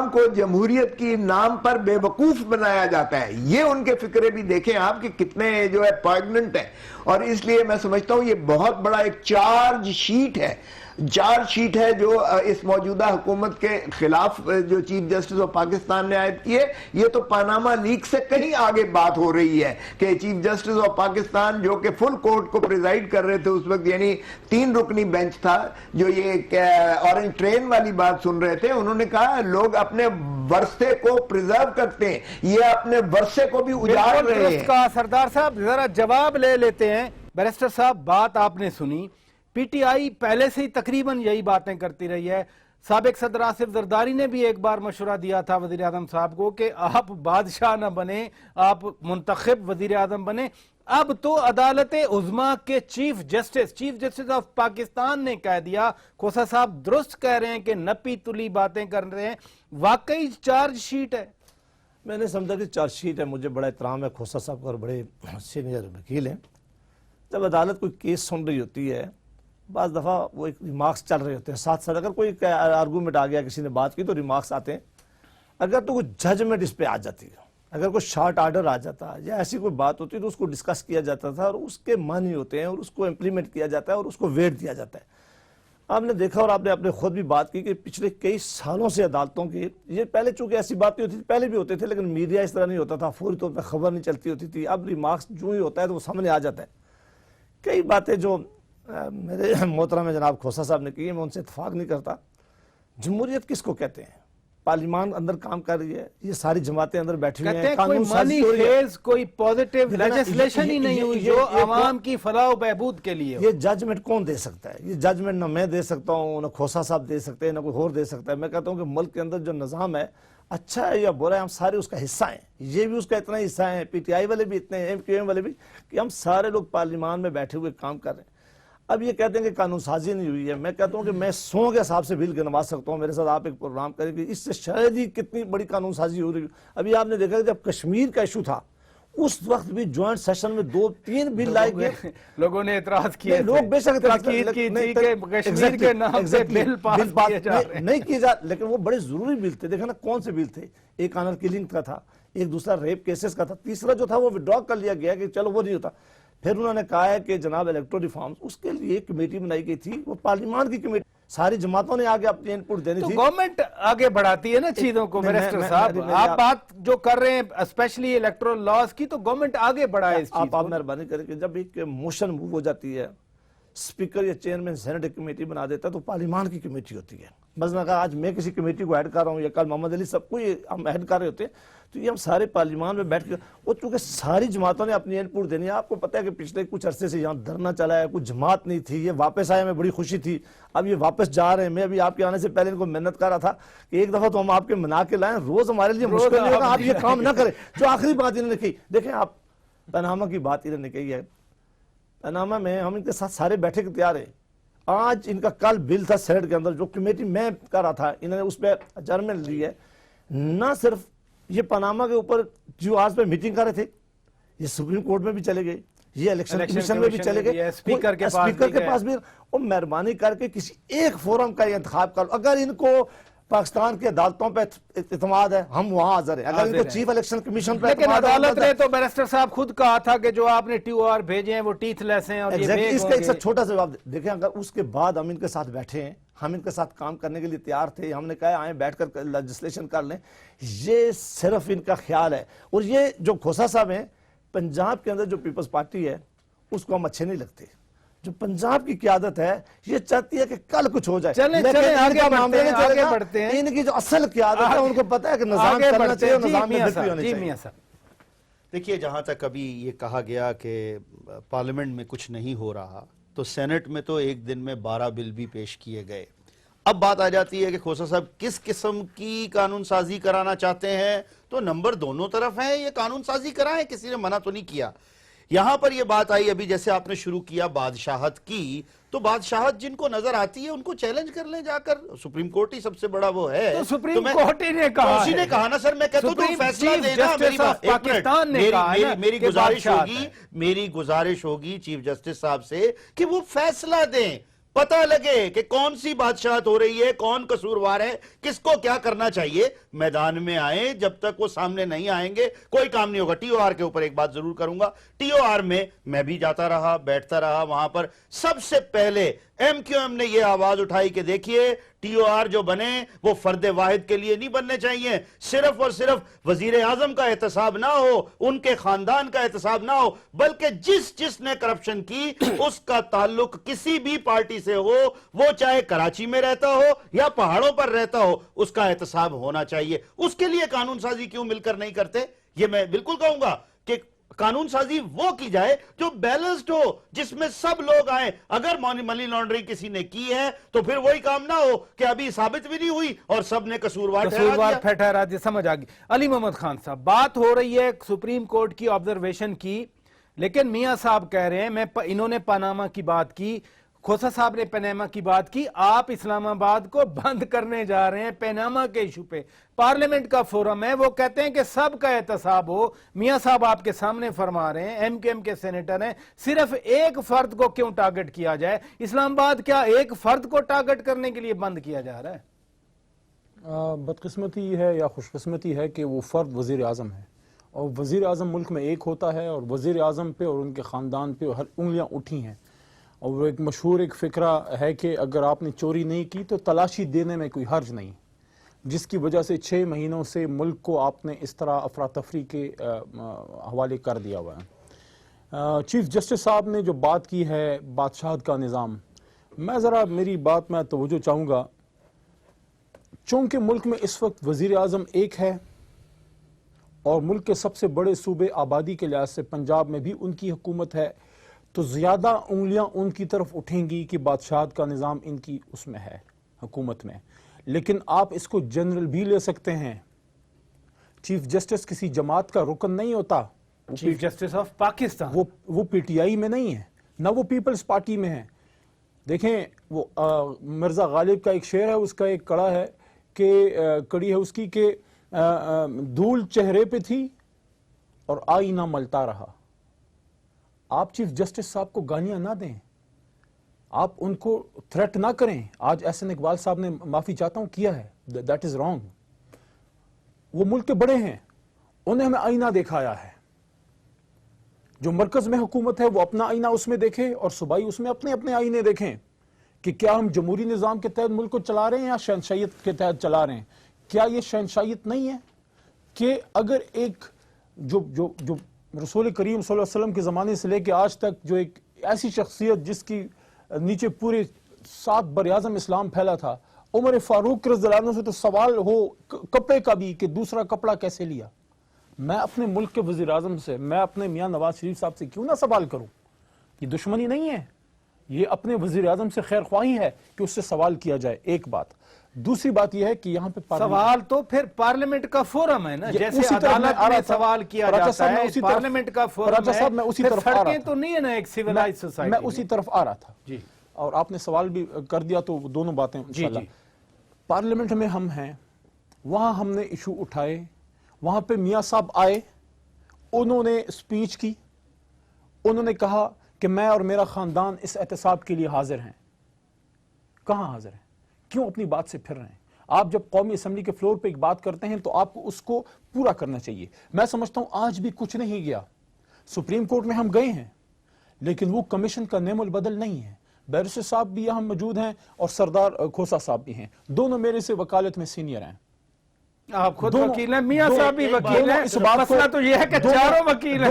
S2: को जमहूरियत की नाम पर बेवकूफ बनाया जाता है। ये उनके फिक्रे भी देखें आप कि कितने जो है पॉइग्नेंट है। और इसलिए मैं समझता हूं ये बहुत बड़ा एक चार्ज शीट है जो इस मौजूदा हुकूमत के खिलाफ जो चीफ जस्टिस ऑफ पाकिस्तान ने आयद की है। ये तो पानामा लीक से कहीं आगे बात हो रही है कि चीफ जस्टिस ऑफ पाकिस्तान जो कि फुल कोर्ट को प्रिजाइड कर रहे थे उस वक्त, यानी 3 रुकनी बेंच था जो ये ऑरेंज ट्रेन वाली बात सुन रहे थे, उन्होंने कहा लोग अपने वर्षे को प्रिजर्व करते हैं, ये अपने वर्षे को भी उजाड़ रहे हैं।
S1: सरदार साहब जरा जवाब ले लेते हैं। बैरिस्टर साहब, बात आपने सुनी, पीटीआई पहले से ही तकरीबन यही बातें करती रही है। साबिक सदर आसिफ जरदारी ने भी एक बार मशवरा दिया था वजीर आजम साहब को कि आप बादशाह न बने, आप मुंतखब वजीर आजम बने। अब तो अदालत उज़्मा के चीफ जस्टिस ऑफ पाकिस्तान ने कह दिया, खोसा साहब दुरुस्त कह रहे हैं कि नपी तुली बातें कर रहे हैं, वाकई चार्ज शीट है।
S3: मैंने समझा कि चार्ज शीट है। मुझे बड़ा एहतराम है खोसा साहब का और बड़े सीनियर वकील हैं। जब अदालत कोई केस सुन रही होती है, बाज़ दफ़ा वो एक रिमार्क्स चल रहे होते हैं साथ साथ। अगर कोई आर्गूमेंट आ गया, किसी ने बात की, तो रिमार्क्स आते हैं। अगर तो कोई जजमेंट इस पर आ जाती है, अगर कोई शॉर्ट आर्डर आ जाता या ऐसी कोई बात होती तो उसको डिस्कस किया जाता था और उसके मानी होते हैं और उसको इम्प्लीमेंट किया जाता है और उसको वेट दिया जाता है। آپ نے دیکھا اور آپ نے اپنے خود بھی بات کی کہ پچھلے کئی سالوں سے عدالتوں کی یہ پہلے چونکہ ایسی بات نہیں ہوتی تھی، پہلے بھی ہوتے تھے لیکن میڈیا اس طرح نہیں ہوتا تھا، فوری طور پہ خبر نہیں چلتی ہوتی تھی، اب ریمارکس جو ہی ہوتا ہے تو وہ سامنے آ جاتا ہے. کئی باتیں جو میرے محترم جناب کھوسا صاحب نے کی ہیں میں ان سے اتفاق نہیں کرتا. جمہوریت کس کو کہتے ہیں؟ پارلیمان اندر کام کر رہی ہے، یہ ساری جماعتیں اندر بیٹھی ہوئی ہیں،
S1: کوئی منی خیز کوئی پوزیٹیو لیجسلیشن ہی نہیں ہوئی جو عوام کی فلاح و بہبود کے لیے.
S3: یہ ججمنٹ کون دے سکتا ہے؟ یہ ججمنٹ نہ میں دے سکتا ہوں، نہ کھوسا صاحب دے سکتے ہیں، نہ کوئی اور دے سکتا ہے. میں کہتا ہوں کہ ملک کے اندر جو نظام ہے اچھا ہے یا برا ہے، ہم سارے اس کا حصہ ہیں. یہ بھی اس کا اتنا حصہ ہیں، پی ٹی آئی والے بھی اتنے ہیں، MQM والے بھی، کہ ہم سارے لوگ پارلیمان میں بیٹھے ہوئے کام کر رہے ہیں. اب یہ کہتے ہیں کہ قانون سازی نہیں ہوئی ہے. میں کہتا ہوں کہ میں 100 کے حساب سے بل گنوا سکتا ہوں، میرے ساتھ آپ ایک پروگرام کریں کہ اس سے شاید ہی کتنی بڑی قانون سازی ہو رہی ہے. ابھی آپ نے دیکھا کہ جب کشمیر کا ایشو تھا اس وقت بھی جوائنٹ سیشن میں 2-3 بل لائے گئے،
S1: لوگوں نے اعتراض کیے،
S3: لوگ بے شک اعتراض نہیں کیے جا، لیکن وہ بڑے ضروری بل تھے. دیکھا نا کون سے بل تھے؟ ایک آنر کلنگ کا تھا، ایک دوسرا ریپ کیسز کا تھا، تیسرا جو تھا وہ وڈرا کر لیا گیا کہ چلو وہ نہیں ہوتا. پھر انہوں نے کہا ہے کہ جناب الیکٹرو ریفارمز، اس کے لیے ایک کمیٹی بنائی گئی تھی، وہ پارلیمان کی کمیٹی، ساری جماعتوں نے آگے اپنی ان پٹ دینی
S1: تو
S3: تھی.
S1: گورنمنٹ آگے بڑھاتی ہے نا چیزوں کو. بیرسٹر صاحب آپ بات جو کر رہے ہیں اسپیشلی الیکٹرل لاز کی، تو گورنمنٹ آگے بڑھائے اس چیز کو.
S3: آپ مہربانی کریں کہ جب ایک موشن موو ہو جاتی ہے، اسپیکر یا چیئرمین سینٹ ایک کمیٹی بنا دیتا ہے تو پارلیمان کی کمیٹی ہوتی ہے. مثلا اگر آج میں کسی کمیٹی کو ایڈ کر رہا ہوں یا کل محمد علی سب کو ہم ایڈ کر رہے ہوتے ہیں تو یہ ہم سارے پارلیمان میں بیٹھ کے، وہ چونکہ ساری جماعتوں نے اپنی ان پٹ دینی ہے. آپ کو پتہ ہے کہ پچھلے کچھ عرصے سے یہاں دھرنا چلا ہے، کچھ جماعت نہیں تھی، یہ واپس آئے، ہمیں بڑی خوشی تھی. اب یہ واپس جا رہے ہیں. میں ابھی آپ کے آنے سے پہلے ان کو محنت کر رہا تھا کہ ایک دفعہ تو ہم آپ کے منا کے لائیں، روز ہمارے لیے مشکل نہیں ہوگا، آپ یہ کام نہ کریں. جو آخری بات انہوں نے کہی، دیکھیں آپ پاناما کی بات انہوں نے کہی ہے، پاناما میں ہم ان کے ساتھ سارے بیٹھے کے تیار ہیں. آج ان کا کل بل تھا سینٹ کے اندر جو کمیٹی میں کر رہا تھا، انہوں نے اس پہ اجرمنٹ لی ہے. نہ صرف یہ پاناما کے اوپر جو آج پہ میٹنگ کر رہے تھے، یہ سپریم کورٹ میں بھی چلے گئے، یہ الیکشن کمیشن میں بھی چلے گئے، اسپیکر کے پاس بھی. اور مہربانی کر کے کسی ایک فورم کا انتخاب کر لو. اگر ان کو پاکستان کی عدالتوں پہ اعتماد ہے، ہم وہاں حاضر ہیں. اگر ان کو چیف الیکشن کمیشن پہ
S1: لیکن عدالت نے تو بیرسٹر صاحب خود کہا تھا کہ جو آپ نے TOR بھیجے ہیں وہ ٹیتھ لیس ہیں اور یہ بیگ
S3: اس کا ایک چھوٹا سا جواب دیکھیں. اگر اس کے بعد ہم ان کے ساتھ بیٹھے ہیں، ہم ان کے ساتھ کام کرنے کے لیے تیار تھے، ہم نے کہا آئیں بیٹھ کر لیجسلیشن کر لیں. یہ صرف ان کا خیال ہے. اور یہ جو کھوسا صاحب ہیں، پنجاب کے اندر جو پیپلز پارٹی ہے اس کو ہم اچھے نہیں لگتے. جو پنجاب کی قیادت ہے یہ چاہتی ہے کہ کل کچھ ہو جائے.
S1: چلیں آگے بڑھتے ہیں.
S3: ان کی جو اصل قیادت ہے ان کو پتہ ہے کہ نظام چلنا چاہیے اور نظام میں بہتری ہونی چاہیے.
S4: دیکھیے، جہاں تک ابھی یہ کہا گیا کہ پارلیمنٹ میں کچھ نہیں ہو رہا، تو سینٹ میں تو ایک دن میں 12 بل بھی پیش کیے گئے. اب بات آ جاتی ہے کہ کھوسا صاحب کس قسم کی قانون سازی کرانا چاہتے ہیں. تو نمبر دونوں طرف ہیں، یہ قانون سازی کرائیں، کسی نے منع تو نہیں کیا. یہاں پر یہ بات آئی ابھی جیسے آپ نے شروع کیا بادشاہت کی، تو بادشاہت جن کو نظر آتی ہے ان کو چیلنج کر لیں جا کر. سپریم کورٹ ہی سب سے بڑا وہ ہے.
S1: تو سپریم کورٹ ہی نے کہا ہے،
S4: اسی نے کہا نا سر. میں کہتا ہوں تو فیصلہ دینا. میری گزارش ہوگی چیف جسٹس صاحب سے کہ وہ فیصلہ دیں، پتہ لگے کہ کون سی بادشاہت ہو رہی ہے، کون قصوروار ہے، کس کو کیا کرنا چاہیے. میدان میں آئیں. جب تک وہ سامنے نہیں آئیں گے کوئی کام نہیں ہوگا. TOR کے اوپر ایک بات ضرور کروں گا. TOR میں بھی جاتا رہا، بیٹھتا رہا. وہاں پر سب سے پہلے MQM نے یہ آواز اٹھائی کہ دیکھیے TOR جو بنے وہ فرد واحد کے لیے نہیں بننے چاہیے. صرف اور صرف وزیر اعظم کا احتساب نہ ہو، ان کے خاندان کا احتساب نہ ہو، بلکہ جس نے کرپشن کی اس کا تعلق کسی بھی پارٹی سے ہو، وہ چاہے کراچی میں رہتا ہو یا پہاڑوں پر رہتا ہو، اس کا احتساب ہونا چاہیے. اس کے لیے قانون سازی کیوں مل کر نہیں کرتے؟ یہ میں بالکل کہوں گا کہ قانون سازی وہ کی جائے جو بیلنسڈ ہو، جس میں سب لوگ آئیں. اگر منی لانڈرنگ کسی نے کی ہے تو پھر وہی کام نہ ہو کہ ابھی ثابت بھی نہیں ہوئی اور سب نے قصوروار
S1: ٹھہرا دیا. سمجھ آ گئی. علی محمد خان صاحب، بات ہو رہی ہے سپریم کورٹ کی آبزرویشن کی، لیکن میاں صاحب کہہ رہے ہیں، انہوں نے پاناما کی بات کی، کھوسا صاحب نے پاناما کی بات کی، آپ اسلام آباد کو بند کرنے جا رہے ہیں پاناما کے ایشو پہ. پارلیمنٹ کا فورم ہے، وہ کہتے ہیں کہ سب کا احتساب ہو. میاں صاحب آپ کے سامنے فرما رہے ہیں، MQM کے سینیٹر ہیں، صرف ایک فرد کو کیوں ٹارگٹ کیا جائے؟ اسلام آباد کیا ایک فرد کو ٹارگٹ کرنے کے لیے بند کیا جا رہا ہے؟
S5: بدقسمتی ہے یا خوش قسمتی ہے کہ وہ فرد وزیر اعظم ہے، اور وزیر اعظم ملک میں ایک ہوتا ہے، اور وزیر اعظم پہ اور ان کے خاندان پہ ہر انگلیاں اٹھی ہیں. اور وہ ایک مشہور ایک فکرہ ہے کہ اگر آپ نے چوری نہیں کی تو تلاشی دینے میں کوئی حرج نہیں، جس کی وجہ سے 6 مہینوں سے ملک کو آپ نے اس طرح افراتفری کے حوالے کر دیا ہوا ہے۔ چیف جسٹس صاحب نے جو بات کی ہے بادشاہت کا نظام، میں ذرا میری بات میں توجہ چاہوں گا، چونکہ ملک میں اس وقت وزیر اعظم ایک ہے اور ملک کے سب سے بڑے صوبے آبادی کے لحاظ سے پنجاب میں بھی ان کی حکومت ہے، تو زیادہ انگلیاں ان کی طرف اٹھیں گی کہ بادشاہت کا نظام ان کی اس میں ہے، حکومت میں۔ لیکن آپ اس کو جنرل بھی لے سکتے ہیں۔ چیف جسٹس کسی جماعت کا رکن نہیں ہوتا،
S1: چیف جسٹس آف پاکستان
S5: وہ پی ٹی آئی میں نہیں ہے، نہ وہ پیپلز پارٹی میں ہے۔ دیکھیں وہ مرزا غالب کا ایک شعر ہے، اس کا ایک کڑا ہے کہ کڑی ہے اس کی کہ دھول چہرے پہ تھی اور آئینہ ملتا رہا۔ آپ چیف جسٹس صاحب کو گالیاں نہ دیں، آپ ان کو تھریٹ نہ کریں۔ آج احسن اقبال صاحب نے معافی چاہتا ہوں کیا ہے، دیٹ از رانگ۔ وہ ملک کے بڑے ہیں، انہیں ہمیں آئینہ دکھایا ہے۔ جو مرکز میں حکومت ہے وہ اپنا آئینہ اس میں دیکھے اور صوبائی اس میں اپنے اپنے آئینے دیکھیں کہ کیا ہم جمہوری نظام کے تحت ملک کو چلا رہے ہیں یا شہنشاہیت کے تحت چلا رہے ہیں۔ کیا یہ شہنشاہیت نہیں ہے کہ اگر ایک جو رسول کریم صلی اللہ علیہ وسلم کے زمانے سے لے کے آج تک جو ایک ایسی شخصیت جس کی نیچے پورے 7 براعظم اسلام پھیلا تھا، عمر فاروق رضی اللہ عنہ سے تو سوال ہو کپڑے کا بھی کہ دوسرا کپڑا کیسے لیا۔ میں اپنے ملک کے وزیر اعظم سے، میں اپنے میاں نواز شریف صاحب سے کیوں نہ سوال کروں؟ یہ دشمنی نہیں ہے، یہ اپنے وزیر اعظم سے خیر خواہی ہے کہ اس سے سوال کیا جائے۔ ایک بات۔ دوسری بات یہ ہے کہ یہاں پہ
S1: سوال تو پھر پارلیمنٹ کا فورم ہے نا، جیسے عدالت میں سوال کیا جاتا ہے، پارلیمنٹ کا فورم ہے، پھر سڑکیں تو نہیں ہے نا ایک سیولائز سوسائٹی۔
S5: میں اسی طرف آ رہا تھا
S1: جی،
S5: اور آپ نے سوال بھی کر دیا تو دونوں باتیں انشاءاللہ۔ پارلیمنٹ میں ہم ہیں، وہاں ہم نے ایشو اٹھائے، وہاں پہ میاں صاحب آئے، انہوں نے سپیچ کی، انہوں نے کہا کہ میں اور میرا خاندان اس احتساب کے لیے حاضر ہیں۔ کہاں حاضر ہیں؟ کیوں اپنی بات سے پھر رہے ہیں؟ آپ جب قومی اسمبلی کے فلور پہ ایک بات کرتے ہیں تو آپ کو اس کو پورا کرنا چاہیے۔ میں سمجھتا ہوں آج بھی کچھ نہیں گیا، سپریم کورٹ میں ہم گئے ہیں لیکن وہ کمیشن کا نیم البدل نہیں ہے۔ بیرسٹر صاحب بھی یہاں موجود ہیں اور سردار کھوسا صاحب بھی ہیں، دونوں میرے سے وکالت میں سینئر ہیں۔
S1: آپ خود وکیل ہیں، میاں صاحب بھی وکیل ہیں، مسئلہ تو یہ ہے کہ چاروں وکیل ہیں،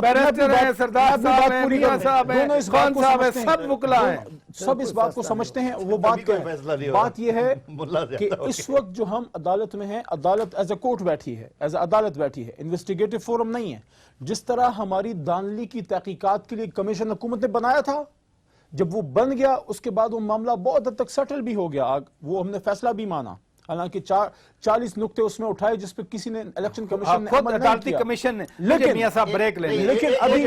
S1: بیرسٹر ہیں، سردار صاحب ہیں، میاں صاحب ہیں، خان صاحب ہیں، سب وکلا ہیں،
S5: سب اس بات کو سمجھتے ہیں۔ وہ بات کیا ہے؟ بات یہ ہے کہ اس وقت جو ہم عدالت میں ہیں، عدالت ایز اے کورٹ بیٹھی ہے، ایز اے عدالت بیٹھی ہے، انویسٹیگیٹو فورم نہیں ہے۔ جس طرح ہماری دانلی کی تحقیقات کے لیے کمیشن حکومت نے بنایا تھا، جب وہ بن گیا اس کے بعد وہ معاملہ بہت حد تک سیٹل بھی ہو گیا، وہ ہم نے فیصلہ بھی مانا، حالانکہ 40 نقطے اس میں اٹھائے جس پہ کسی نے الیکشن کمیشن نے عمل نہیں کیا۔
S1: کمیشن نے، لیکن میاں صاحب بریک لیں،
S5: لیکن ابھی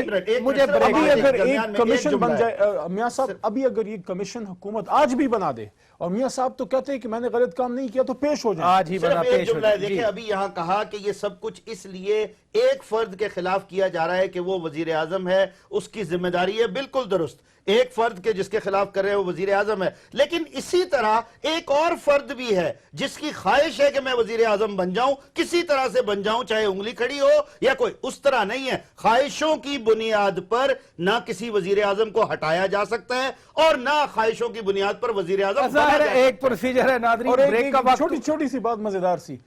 S5: اگر ایک کمیشن بن جائے، میاں صاحب ابھی اگر یہ کمیشن حکومت آج بھی بنا دے، اور میاں صاحب تو کہتے ہیں کہ میں نے غلط کام نہیں کیا تو پیش ہو جائیں،
S1: آج ہی بنا پیش ہو جائیں۔
S4: دیکھیں ابھی یہاں کہا کہ یہ سب کچھ اس لیے ایک فرد کے خلاف کیا جا رہا ہے کہ وہ وزیر اعظم ہے، اس کی ذمہ داری ہے، بالکل درست، ایک فرد کے جس کے خلاف کر رہے ہیں وہ وزیر اعظم ہے، لیکن اسی طرح ایک اور فرد بھی ہے جس کی خواہش ہے کہ میں وزیر اعظم بن جاؤں، کسی طرح سے بن جاؤں، چاہے انگلی کھڑی ہو یا کوئی، اس طرح نہیں ہے۔ خواہشوں کی بنیاد پر نہ کسی وزیر اعظم کو ہٹایا جا سکتا ہے اور نہ خواہشوں کی بنیاد پر وزیر اعظم
S1: ایک پروسیجر ہے ناظرین،
S5: اور
S1: بریک کا وقت۔
S5: چھوٹی سی بات مزیدار سی،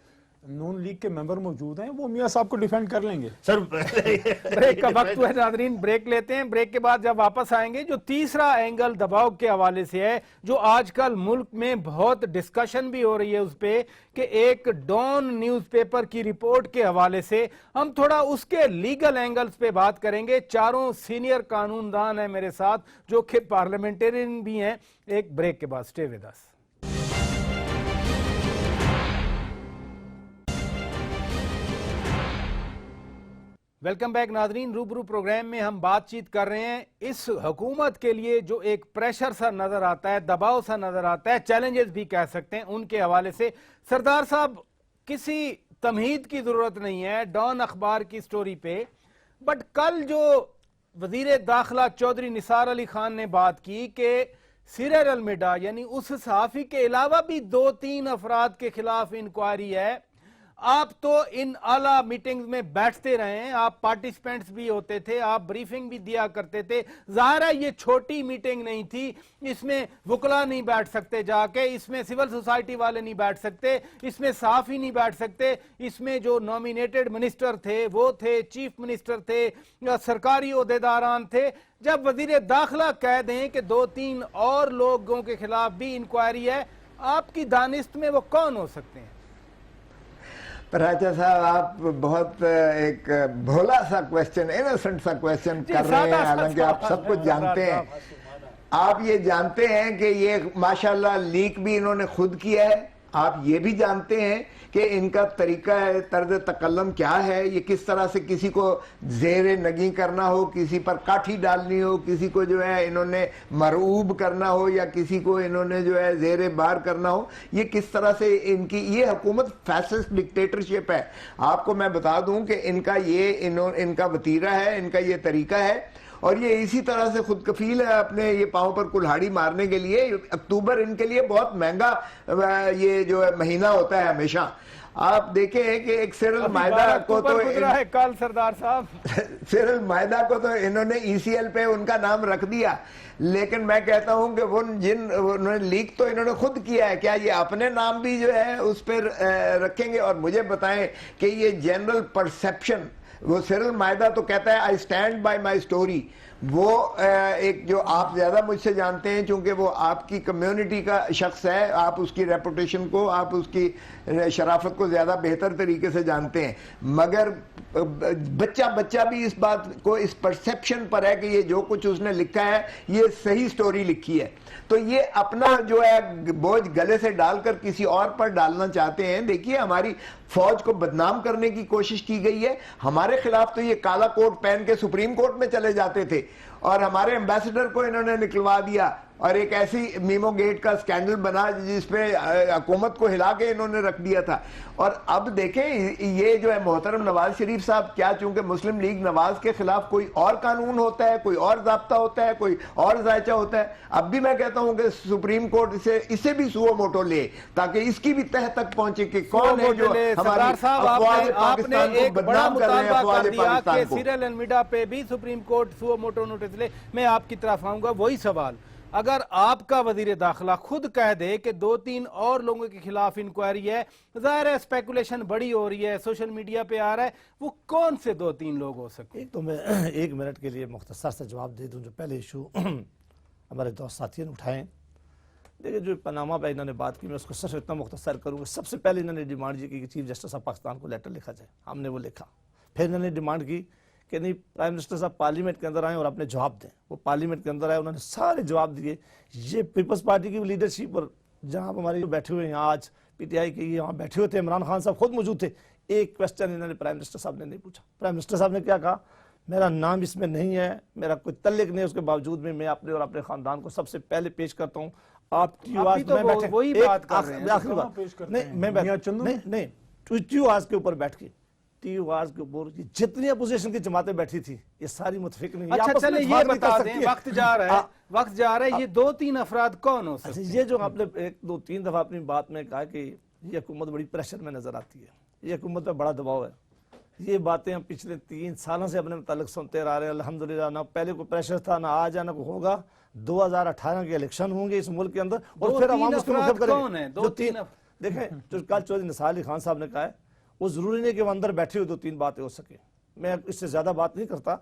S5: نون لیگ کے ممبر موجود ہیں، وہ میاں صاحب کو ڈیفینڈ کر لیں گے۔
S4: سر
S1: بریک کا وقت ہے ناظرین، بریک لیتے ہیں، بریک کے بعد جب واپس آئیں گے جو تیسرا اینگل دباؤ کے حوالے سے ہے، جو آج کل ملک میں بہت ڈسکشن بھی ہو رہی ہے اس پہ، کہ ایک ڈان نیوز پیپر کی رپورٹ کے حوالے سے ہم تھوڑا اس کے لیگل اینگلز پہ بات کریں گے۔ چاروں سینئر قانون دان ہیں میرے ساتھ جو کہ پارلیمنٹرین بھی ہیں۔ ایک بریک کے بعد سٹے ود اس۔ ویلکم بیک ناظرین، روبرو پروگرام میں ہم بات چیت کر رہے ہیں اس حکومت کے لیے جو ایک پریشر سا نظر آتا ہے، دباؤ سا نظر آتا ہے، چیلنجز بھی کہہ سکتے ہیں، ان کے حوالے سے۔ سردار صاحب، کسی تمہید کی ضرورت نہیں ہے ڈان اخبار کی سٹوری پہ، بٹ کل جو وزیر داخلہ چودھری نثار علی خان نے بات کی کہ سیریل المیڈا یعنی اس صحافی کے علاوہ بھی 2-3 افراد کے خلاف انکوائری ہے، آپ تو ان आला मीटिंग्स में बैठते रहे हैं, आप पार्टिसिपेंट्स भी होते थे, आप ब्रीफिंग भी दिया करते थे। ज़ाहिर है ये छोटी मीटिंग नहीं थी, इसमें वकला नहीं बैठ सकते जाके, इसमें सिविल सोसाइटी वाले नहीं बैठ सकते, इसमें सहाफ़ी नहीं बैठ सकते, इसमें जो नॉमिनेटेड मिनिस्टर थे वो थे, चीफ मिनिस्टर थे, सरकारी ओहदेदारान थे। जब वजीर दाखिला कह दें कि 2-3 और लोगों के खिलाफ भी इंक्वायरी है, आपकी दानिस्त में वो कौन हो सकते हैं?
S2: राजा साहब, आप बहुत एक भोला सा क्वेश्चन, इनोसेंट सा क्वेश्चन कर रहे हैं, हालांकि आप सब कुछ जानते हैं। आप ये जानते हैं कि ये माशाल्लाह लीक भी इन्होंने खुद किया है। आप ये भी जानते हैं कि इनका तरीका है, तर्ज तकल्लम क्या है, ये किस तरह से किसी को ज़ेरे नगी करना हो, किसी पर काठी डालनी हो, किसी को जो है इन्होंने मरऊब करना हो, या किसी को इन्होंने जो है ज़ेरे बार करना हो, ये किस तरह से इनकी ये हुकूमत फैसिस्ट डिक्टेटरशिप है। आपको मैं बता दूं कि इनका वतीरा है, इनका ये तरीका है, और ये इसी तरह से खुद कफील है अपने ये पाँव पर कुल्हाड़ी मारने के लिए। अक्टूबर इनके लिए बहुत महंगा ये जो है महीना होता है हमेशा। आप देखें कि एक सिरल मायदा को तो
S1: कल सरदार साहब
S2: सिरल मायदा को तो इन्होंने ECL पे उनका नाम रख दिया, लेकिन मैं कहता हूं कि वो उन्होंने लीक तो इन्होंने खुद किया है, क्या ये अपने नाम भी जो है उस पर रखेंगे? और मुझे बताएं कि ये जनरल परसेप्शन, वो सिरल मायदा तो कहता है I stand by my story, वो एक जो आप ज्यादा मुझसे जानते हैं, क्योंकि वो आपकी कम्युनिटी का शख्स है, आप उसकी रेपुटेशन को, आप उसकी शराफत को ज्यादा बेहतर तरीके से जानते हैं। मगर बच्चा भी इस बात को, इस परसेप्शन पर है कि ये जो कुछ उसने लिखा है ये सही स्टोरी लिखी है, तो ये अपना जो है बोझ गले से डालकर किसी और पर डालना चाहते हैं। देखिए, हमारी फौज को बदनाम करने की कोशिश की गई है, हमारे खिलाफ तो ये काला कोट पहन के सुप्रीम कोर्ट में चले जाते थे, और हमारे एम्बेसडर को इन्होंने निकलवा दिया, और एक ऐसी मीमो गेट का स्कैंडल बना जिसपे हुकूमत को हिला के इन्होंने रख दिया था। और अब देखें, ये जो है मोहतरम नवाज शरीफ साहब, क्या चूंकि मुस्लिम लीग नवाज के खिलाफ कोई और कानून होता है, कोई और ज़ाब्ता होता है, कोई और जायचा होता है, अब भी मैं कहता हूं कि सुप्रीम कोर्ट इसे भी सुओ मोटो ले, ताकि इसकी भी तह तक पहुंचे कि कौन है जो हमारी अफवाज पाकिस्तान को बदनाम कर रहे हैं। अफवाज पाकिस्तान को
S1: सीरियल एंड मीडिया पे भी supreme court suo motu notice ले। मैं आपकी तरफ आऊंगा, वही सवाल, अगर आपका वजीर दाखिला खुद कह दे कि 2-3 और लोगों के खिलाफ इंक्वायरी है, ज़ाहिर है स्पेकुलेशन बड़ी हो रही है, सोशल मीडिया पे आ रहा है, वो कौन से 2-3 लोग हो सकते हैं?
S3: एक तो मैं 1 मिनट के लिए मुख्तसर से जवाब दे दूं। जो पहले इशू हमारे दोस्त साथियों ने उठाए, देखिए जो पनामा पे इन्होंने बात की, मैं उसको सिर्फ इतना मुख्तसर करूँगा। सबसे पहले इन्होंने डिमांड की कि चीफ जस्टिस ऑफ पाकिस्तान को लेटर लिखा जाए, हमने वो लिखा। फिर इन्होंने डिमांड की कि नहीं, प्राइम मिनिस्टर साहब पार्लियामेंट के अंदर आए और अपने जवाब दें। वो पार्लियामेंट के अंदर आए, उन्होंने सारे जवाब दिए। ये पीपल्स पार्टी की लीडरशिप, और जहाँ आप हमारे बैठे हुए हैं आज PTI के यहाँ बैठे हुए थे, इमरान खान साहब खुद मौजूद थे, एक क्वेश्चन इन्होंने प्राइम मिनिस्टर साहब ने नहीं पूछा। प्राइम मिनिस्टर साहब ने क्या कहा, मेरा नाम इसमें नहीं है, मेरा कोई तल्लिक नहीं है, उसके बावजूद में मैं अपने और अपने खानदान को सबसे पहले पेश करता हूँ। आप TUAS में बैठे,
S1: वही बात कर रहे हैं,
S3: आखिरी बात नहीं, मैं नहीं TUAS के ऊपर बैठ के, TUAS के ऊपर जितनी अपोजिशन की जमातें बैठी थी, ये सारी मुतफिक नहीं।
S1: अच्छा चले ये बता दें, वक्त जा रहा है, ये 2-3 अफराद कौन हो सकते हैं?
S3: ये जो आपने 1-2-3 दफा अपनी बात में कहा कि ये हुकूमत बड़ी प्रेशर में नजर आती है, ये हुकूमत पे बड़ा दबाव है, ये बातें हम पिछले 3 सालों से अपने मुतालिक सुनते आ रहे हैं। अल्हम्दुलिल्लाह, ना पहले कोई प्रेशर था, ना आज ना कोई होगा। 2018 के इलेक्शन होंगे इस मुल्क के अंदर, और फिर अवाम उसको मुखब करेंगे। देखें, जो कल चौधरी निसार अली खान साहब ने कहा है, वो जरूरी नहीं कि वो अंदर बैठे हुए 2-3 बातें हो सके। मैं इससे ज्यादा बात नहीं करता।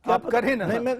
S1: आप करें ना,
S3: मैं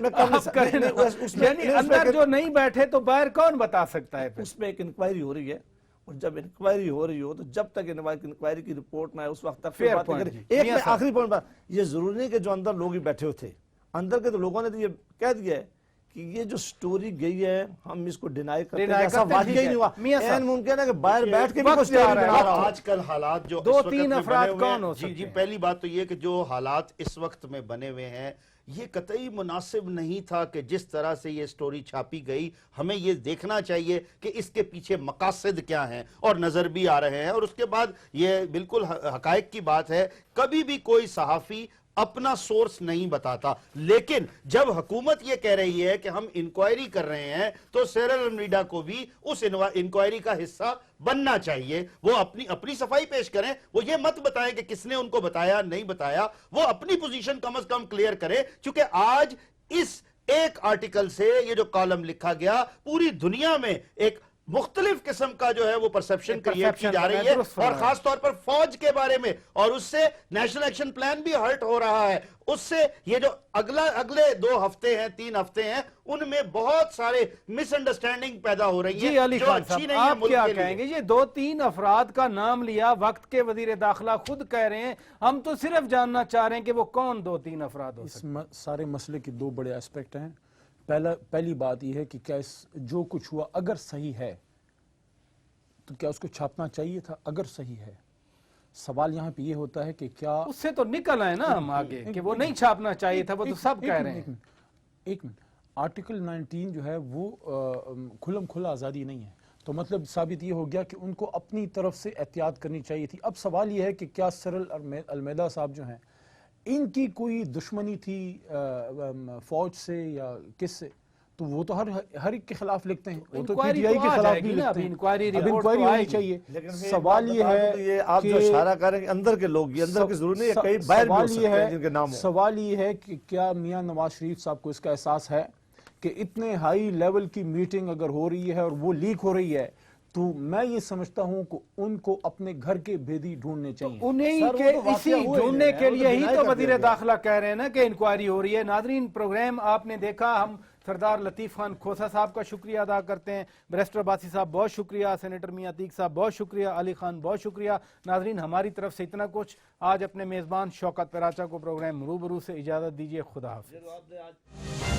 S1: अंदर जो नहीं बैठे तो बाहर कौन बता सकता है?
S3: उसमें एक इंक्वायरी हो रही है, और जब इंक्वायरी हो रही हो तो जब तक इंक्वायरी की रिपोर्ट ना आए उस वक्त तक फिर बात करें। एक आखिरी पॉइंट बात, ये जरूरी नहीं कि जो अंदर लोग ही बैठे हुए थे, अंदर के तो लोगों ने तो ये कह दिया है कि ये जो स्टोरी गई है हम इसको डिनाई करते हैं, ऐसा वाकई नहीं हुआ। मुमकिन है कि बाहर बैठ के भी कुछ
S4: आजकल हालात जो
S1: 2-3 अफराद कौन हो सकते हैं?
S4: जी, पहली बात तो ये कि जो हालात इस वक्त में बने हुए हैं, ये कतई मुनासिब नहीं था कि जिस तरह से ये स्टोरी छापी गई। हमें ये देखना चाहिए कि इसके पीछे मकासद क्या हैं, और नज़र भी आ रहे हैं। और उसके बाद ये बिल्कुल हकायक की बात है, कभी भी कोई सहाफ़ी اپنا سورس نہیں بتاتا. لیکن جب حکومت یہ کہہ رہی ہے کہ ہم انکوائری کر رہے ہیں تو سیرل المیڈا کو بھی اس انکوائری کا حصہ بننا چاہیے. وہ اپنی صفائی پیش کریں, وہ یہ مت بتائیں کہ کس نے ان کو بتایا نہیں بتایا, وہ اپنی پوزیشن کم از کم کلیئر کرے. کیونکہ آج اس ایک آرٹیکل سے یہ جو کالم لکھا گیا پوری دنیا میں ایک مختلف قسم کا جو ہے وہ پرسپشن کریٹ کی جا رہی ہے, اور خاص طور پر فوج کے بارے میں, اور اس سے نیشنل ایکشن پلان بھی ہرٹ ہو رہا ہے. اس سے یہ جو اگلے 2 ہفتے ہیں 3 ہفتے ہیں ان میں بہت سارے مس انڈرسٹینڈنگ پیدا ہو رہی ہیں.
S1: جی علی خان صاحب, آپ کیا کہیں گے؟ یہ 2-3 افراد کا نام لیا, وقت کے وزیر داخلہ خود کہہ رہے ہیں ہم تو صرف جاننا چاہ رہے ہیں کہ وہ کون 2-3 افراد ہو سکتے ہیں.
S5: اس سارے مسئلے کے 2 بڑے اسپیکٹ ہیں. پہلی بات یہ ہے کہ کیا جو کچھ ہوا اگر صحیح ہے تو کیا اس کو چھاپنا چاہیے تھا؟ اگر صحیح ہے, سوال یہاں پہ یہ ہوتا ہے کہ کیا
S1: اس سے تو نکل آئے نا ہم آگے کہ وہ نہیں چھاپنا چاہیے تھا, وہ تو سب کہہ رہے ہیں.
S5: ایک منٹ, آرٹیکل 19 جو ہے وہ کھلم کھلا آزادی نہیں ہے, تو مطلب ثابت یہ ہو گیا کہ ان کو اپنی طرف سے احتیاط کرنی چاہیے تھی. اب سوال یہ ہے کہ کیا سیرل المیڈا صاحب جو ہیں ان کی کوئی دشمنی تھی فوج سے یا کس سے؟ تو وہ تو ہر ایک کے خلاف لکھتے ہیں, وہ تو پی ٹی آئی کے خلاف بھی لکھتے ہیں. اب انکوائری ہونی چاہیے. سوال یہ ہے
S3: آپ جو اشارہ کریں کہ اندر کے لوگ, یہ اندر کے ضرور نہیں ہے, کئی باہر بھی ہو سکتے ہیں جن کے نام ہو.
S5: سوال یہ ہے کہ کیا میاں نواز شریف صاحب کو اس کا احساس ہے کہ اتنے ہائی لیول کی میٹنگ اگر ہو رہی ہے اور وہ لیک ہو رہی ہے تو میں یہ سمجھتا ہوں کہ ان کو اپنے گھر کے بھیدی ڈھونڈنے چاہیے.
S1: انہیں کے اسی ڈھونڈنے کے لیے ہی تو وزیر داخلہ کہہ رہے ہیں نا کہ انکوائری ہو رہی ہے. ناظرین, پروگرام آپ نے دیکھا. ہم سردار لطیف خان کھوسا صاحب کا شکریہ ادا کرتے ہیں, بیرسٹر عباسی صاحب بہت شکریہ, سینیٹر میاں عتیق صاحب بہت شکریہ, علی خان بہت شکریہ. ناظرین, ہماری طرف سے اتنا کچھ. آج اپنے میزبان شوکت پراچا کو پروگرام روبرو سے اجازت دیجیے. خدا حافظ.